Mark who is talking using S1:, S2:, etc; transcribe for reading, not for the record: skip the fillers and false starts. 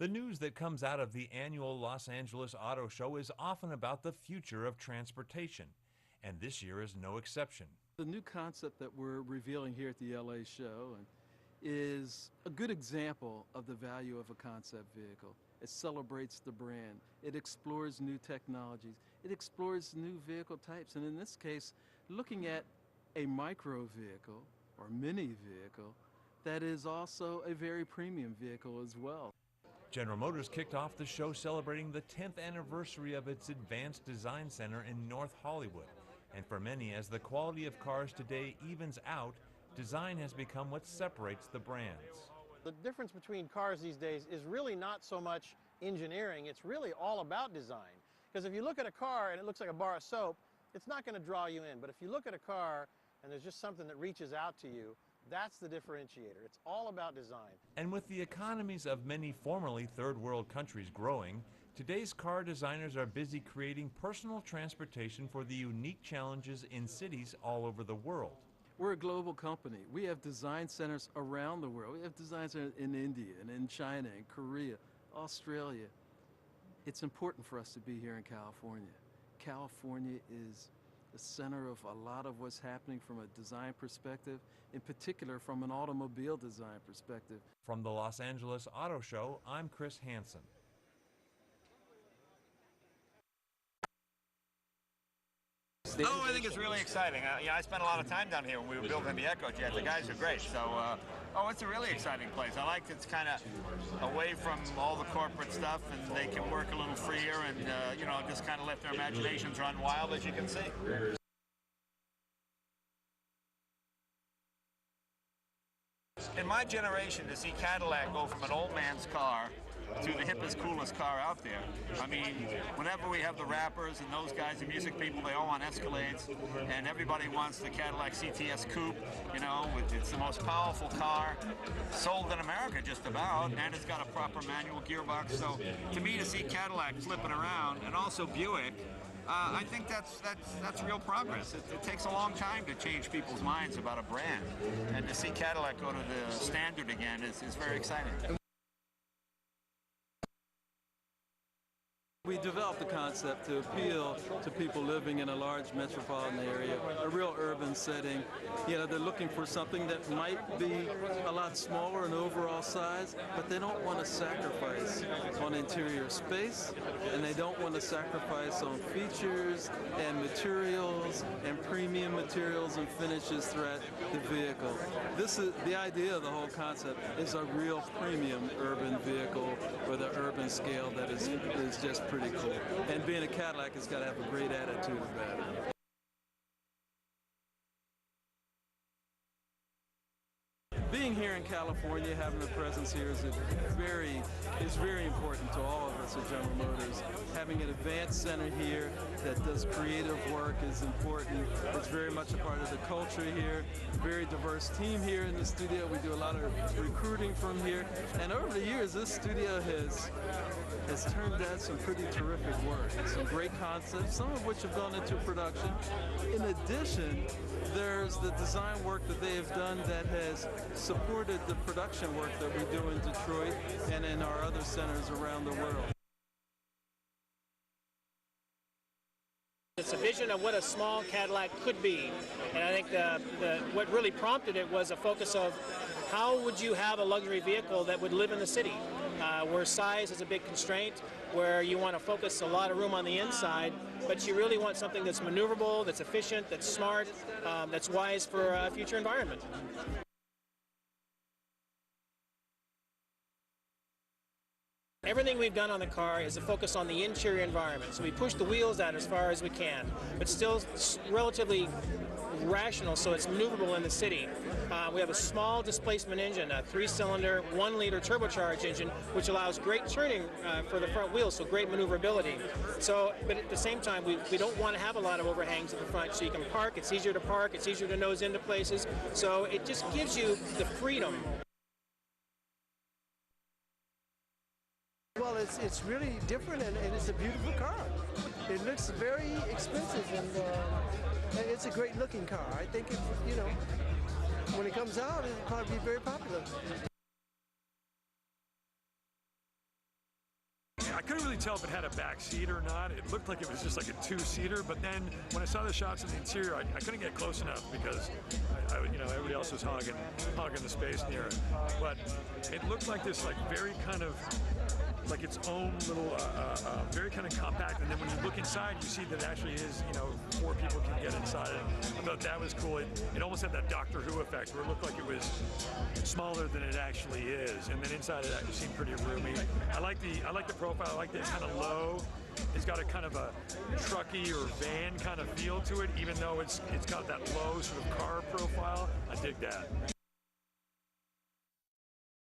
S1: The news that comes out of the annual Los Angeles Auto Show is often about the future of transportation, and this year is no exception.
S2: The new concept that we're revealing here at the LA show is a good example of the value of a concept vehicle. It celebrates the brand. It explores new technologies. It explores new vehicle types. And in this case, looking at a micro vehicle or mini vehicle that is also a very premium vehicle as well.
S1: General Motors kicked off the show celebrating the 10th anniversary of its Advanced Design Center in North Hollywood. And for many, as the quality of cars today evens out, design has become what separates the brands.
S3: The difference between cars these days is really not so much engineering, it's really all about design. Because if you look at a car and it looks like a bar of soap, it's not going to draw you in. But if you look at a car and there's just something that reaches out to you, that's the differentiator. It's all about design.
S1: And with the economies of many formerly third world countries growing, today's car designers are busy creating personal transportation for the unique challenges in cities all over the world.
S2: We're a global company. We have design centers around the world. We have design centers in India and in China and Korea, Australia. It's important for us to be here in California. California is the center of a lot of what's happening from a design perspective, in particular from an automobile design perspective.
S1: From the Los Angeles Auto Show, I'm Chris Hansen.
S4: Oh, I think it's really exciting. I spent a lot of time down here when we were building the EcoJet. The guys are great. So, it's a really exciting place. I like it's kind of away from all the corporate stuff, and they can work a little freer and, just kind of let their imaginations run wild, as you can see. In my generation, to see Cadillac go from an old man's car to the hippest, coolest car out there. I mean, whenever we have the rappers and those guys, the music people, they all want Escalades, and everybody wants the Cadillac CTS Coupe. It's the most powerful car sold in America, just about, and it's got a proper manual gearbox. So, to me, to see Cadillac flipping around, and also Buick, I think that's real progress. It takes a long time to change people's minds about a brand, and to see Cadillac go to the standard again is very exciting.
S2: We developed the concept to appeal to people living in a large metropolitan area, a real urban setting. They're looking for something that might be a lot smaller in overall size, but they don't want to sacrifice on interior space, and they don't want to sacrifice on features and materials and premium materials and finishes throughout the vehicle. This is the idea of the whole concept is a real premium urban vehicle with an urban scale that is just pretty cool. And being a Cadillac, it's got to have a great attitude about it. Being here in California, having a presence here is very important to all of us at General Motors. Having an advanced center here that does creative work is important. It's very much a part of the culture here. Very diverse team here in the studio. We do a lot of recruiting from here. And over the years, this studio has turned out some pretty terrific work. Some great concepts, some of which have gone into production. In addition, there's the design work that they have done that has supported the production work that we do in Detroit and in our other centers around the world.
S5: It's a vision of what a small Cadillac could be, and I think what really prompted it was a focus of how would you have a luxury vehicle that would live in the city, where size is a big constraint, where you want to focus a lot of room on the inside, but you really want something that's maneuverable, that's efficient, that's smart, that's wise for a future environment. Everything we've done on the car is a focus on the interior environment. So we push the wheels out as far as we can, but still relatively rational, so it's maneuverable in the city. We have a small displacement engine, a 3-cylinder, 1-liter turbocharged engine, which allows great turning for the front wheels, so great maneuverability. But at the same time, we don't want to have a lot of overhangs at the front, so you can park. It's easier to park. It's easier to nose into places. So it just gives you the freedom.
S6: Well, it's really different, and it's a beautiful car. It looks very expensive, and it's a great looking car. I think when it comes out, it'll probably be very popular.
S7: couldn't really tell if it had a back seat or not. It looked like it was just like a two-seater, but then when I saw the shots of the interior, I couldn't get close enough because everybody else was hogging the space near it. But it looked like this very kind of like its own little, very kind of compact. And then when you look inside, you see that it actually is, 4 people can get inside it. I thought that was cool. It almost had that Doctor Who effect where it looked like it was smaller than it actually is. And then inside it actually seemed pretty roomy. I like the profile. I like that it's kind of low. It's got a kind of a trucky or van kind of feel to it, even though it's got that low sort of car profile. I dig that.